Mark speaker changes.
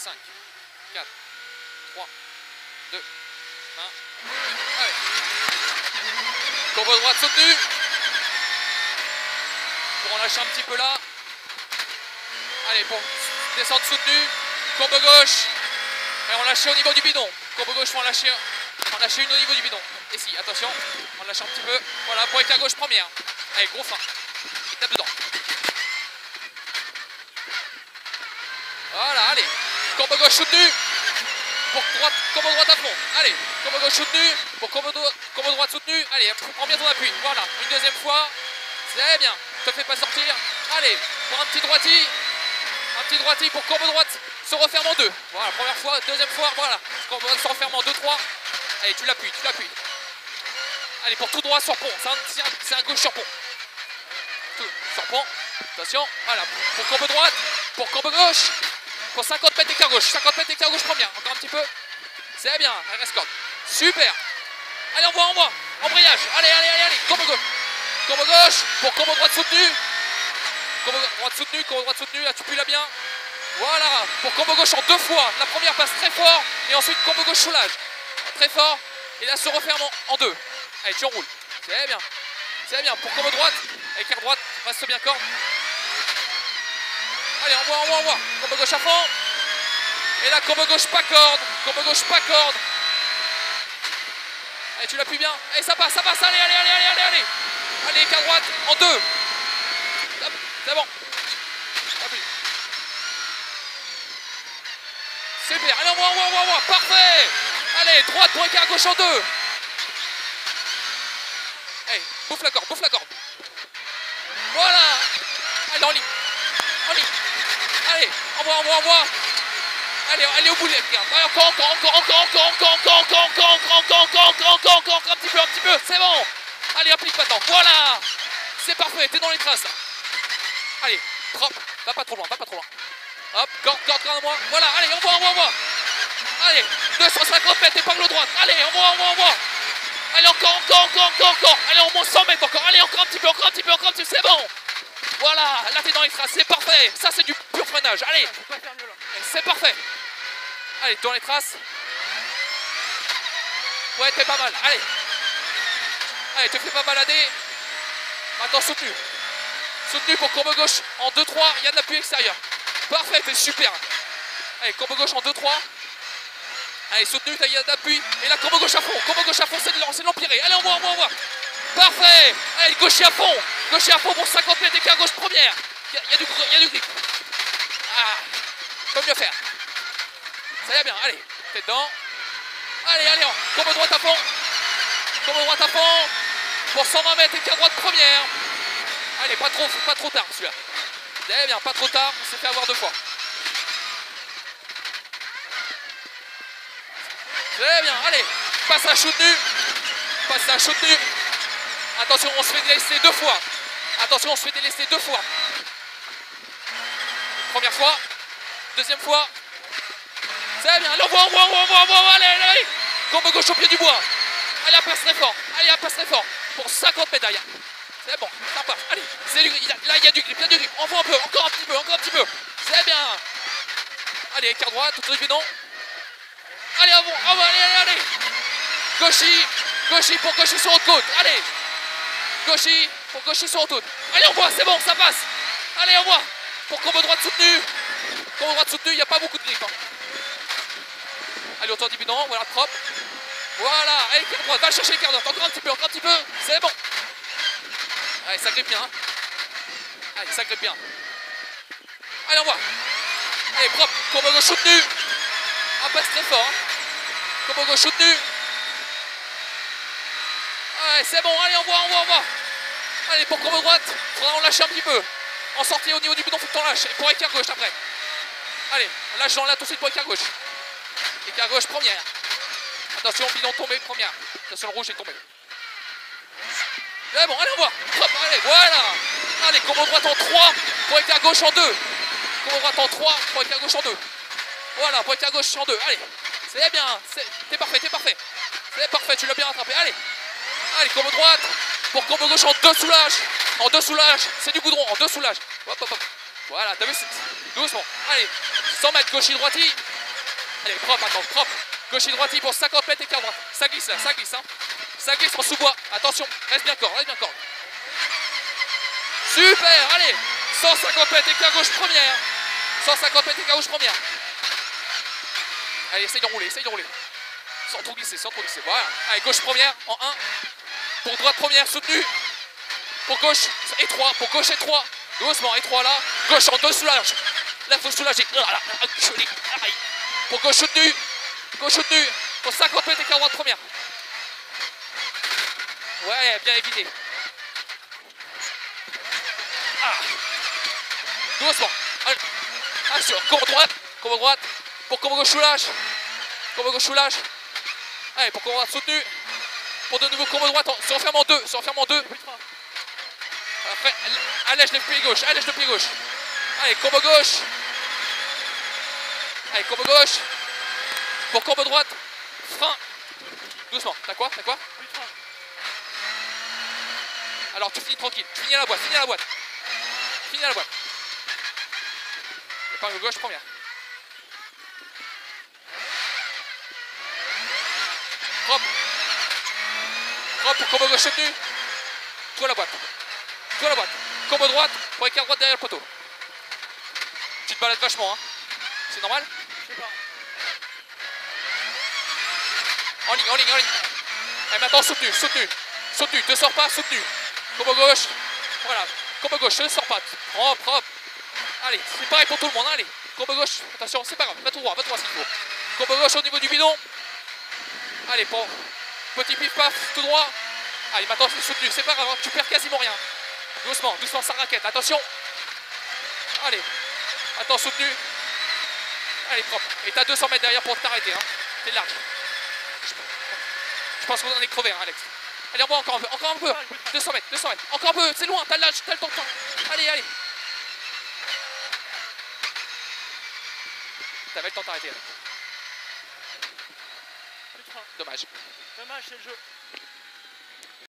Speaker 1: 5, 4, 3, 2, 1. Allez. Combo droite soutenue. Pour en lâcher un petit peu là. Allez, pour descendre soutenue. Courbe gauche. Et on lâche au niveau du bidon. Courbe gauche, on lâche une au niveau du bidon. Et si, attention, on lâche un petit peu. Voilà, pour écart gauche première. Allez, gros frein. Il tape dedans. Voilà, allez. Courbe gauche soutenue. Pour droite, combo droite à fond. Allez, combo gauche soutenue. Pour combo droite soutenue. Allez, prends bien ton appui. Voilà, une deuxième fois. C'est bien. Te fais pas sortir. Allez, pour un petit droiti. Un petit droiti pour courbe droite. Se referme en deux. Voilà, première fois, deuxième fois. Voilà. Courbe droite se referme en 2-3. Allez, tu l'appuies, tu l'appuies. Allez, pour tout droit sur pont. C'est un gauche sur pont. Tout sur pont. Attention. Voilà, pour courbe droite. Pour courbe gauche. Pour 50 mètres d'écart gauche. 50 mètres d'écart gauche première. Encore un petit peu. C'est bien. RS corde. Super. Allez, envoie. Embrayage. Allez. Courbe gauche. Courbe gauche. Pour courbe droite soutenue. Courbe droite soutenue. Là, tu puis la bien. Voilà. Pour courbe gauche en 2 fois. La première passe très fort. Et ensuite, courbe gauche soulage. Très fort. Et là, se referme en 2. Allez, tu enroules. C'est bien. C'est bien. Pour courbe droite. Écart droite. Reste bien corde. Allez, envoie. Courbe gauche à fond. Et là, courbe gauche pas corde. Allez, tu l'appuies bien. Allez, ça passe. Allez. Allez, écart droite en 2. C'est bon. Appuie. Super. Allez, envoie. Parfait. Allez, droite pour écart gauche en 2. Allez, bouffe la corde. Voilà. Allez, en ligne. Allez, envoie. Allez, au bout, les gars. Encore, un petit peu. C'est bon. Allez, applique maintenant. Voilà. C'est parfait, t'es dans les traces. Allez, drop. Va pas trop loin. Hop, corde à moi. Voilà, allez, envoie. Allez, 250 mètres, épingle droite. Allez, envoie. Allez, encore. Allez, au moins 100 mètres encore. Allez, encore un petit peu. C'est bon. Voilà, là t'es dans les traces, c'est parfait. Ça c'est du pur freinage. Allez, c'est parfait. Allez, dans les traces. Ouais, t'es pas mal. Allez, te fais pas balader. Maintenant soutenu pour courbe gauche en 2-3. Il y a de l'appui extérieur. Parfait, t'es super. Allez, courbe gauche en 2-3. Allez, soutenu, il y a de l'appui. Et là, courbe gauche à fond, c'est de l'empiré. Allez, envoie. Parfait. Allez, gaucher à fond pour 50 mètres d'écart gauche première. Il y a du grip. Ah, peut mieux faire. Ça va bien, allez, t'es dedans. Allez, courbe droite à fond. Pour 120 mètres écart droite première. Allez, pas trop tard celui-là. C'est bien, pas trop tard, on s'est fait avoir 2 fois. Très bien, allez, passage soutenu. Attention, on se fait délester 2 fois. Première fois, deuxième fois. C'est bien, allez, envoie, allez. Courbe gauche au pied du bois. Allez, passe très fort. Pour 50 mètres derrière. C'est bon, ça passe. Allez, là, il y a du grip. Envoie un peu, encore un petit peu. C'est bien. Allez, écart droit, tout au bidon. Allez, allez. Gauchy pour gaucher sur haute côte. Allez. Gauchy pour gaucher sur haute côte. Allez, envoie, c'est bon, ça passe. Allez, envoie. Pour courbe droite soutenue. Il n'y a pas beaucoup de grip. Allez, autour du bidon, voilà, propre. Voilà, allez, écart droite, va le chercher écart droite. Encore un petit peu. C'est bon. Allez, ça grippe bien. Allez, envoie. Allez, propre. Courbe gauche soutenue. Un passe très fort. Courbe gauche soutenue. Allez, c'est bon. Allez, envoie. Allez, pour courbe droite, faudra en lâcher un petit peu. En sortie au niveau du bidon, faut que t'en lâches. Et pour écart gauche après. Allez, on lâche là tout de suite pour écart gauche. Écart gauche première. Attention, bidon tombé première. Attention, le rouge est tombé. C'est bon, allez, envoie. Hop, allez, voilà. Allez, courbe droite en 3 pour écart gauche en 2. Courbe droite en 3 pour écart gauche en 2. Voilà, pour écart gauche en 2. Allez, c'est bien. T'es parfait. C'est parfait, tu l'as bien rattrapé. Allez, courbe droite pour courbe gauche en 2 soulages. C'est du goudron, en 2 soulages. Hop. Voilà, t'as vu, doucement. Allez, 100 mètres, gauchi, droiti. Allez, propre maintenant, propre. Gauche et droite pour 50 mètres écart droite. Ça glisse là, ça glisse. Hein. Ça glisse en sous-bois. Attention, reste bien corps, reste bien corps. Super, allez. 150 mètres écart gauche première. 150 mètres écart gauche première. Allez, essaye d'enrouler, essaye d'enrouler. Sans trop glisser, sans trop glisser. Voilà. Allez, gauche première en 1. Pour droite première, soutenue. Pour gauche, étroit. Pour gauche, étroit. Doucement, étroit là. Gauche en 2 soulage. Là, il faut soulager. Pour gauche soutenue. Gauche soutenue. Pour 50 mètres écart droite première. Ouais, bien évidé. Ah. Doucement. Allez. Attention, combo droite. Combo droite. Pour combo gauche soulage. Combo gauche soulage. Allez, pour combo droite soutenu. Pour de nouveau combo droite. Se referme en 2. Se referme en 2. Après, allège le pied gauche. Allège le pied gauche. Allez, combo gauche. Allez, combo gauche. Pour combo droite. Frein. Doucement. T'as quoi? T'as quoi? Alors tu finis tranquille. Finis à la boîte. Finis à la boîte. Finis à la boîte. Épingle gauche première. Propre. Propre pour combo gauche soutenu. Toi la boîte. Toi la boîte. Combo droite pour écart droite derrière le poteau. Tu te balades vachement, hein. C'est normal? Je sais pas. En ligne, en ligne, en ligne. Et maintenant soutenu, soutenu. Soutenu, te sors pas, soutenu. Combo gauche. Voilà. Combo gauche, ne sors pas. Propre, propre. Allez, c'est pareil pour tout le monde, hein. Allez. Combo gauche, attention, c'est pas grave. Va tout droit s'il faut. Combo gauche au niveau du bidon. Allez, pour petit pif paf, tout droit. Allez, maintenant c'est soutenu, c'est pas grave, hein. Tu perds quasiment rien. Doucement, doucement, ça raquette, attention. Allez, attends, soutenu. Allez, propre. Et t'as 200 mètres derrière pour t'arrêter, hein. T'es large. Je pense qu'on en est crevé, hein, Alex. Allez, on va encore un peu, encore un peu. 200 mètres, 200 mètres. Encore un peu, c'est loin, t'as l'âge, t'as le temps. Allez, allez. T'avais le temps de t'arrêter, Alex. Dommage.
Speaker 2: Dommage, c'est le jeu.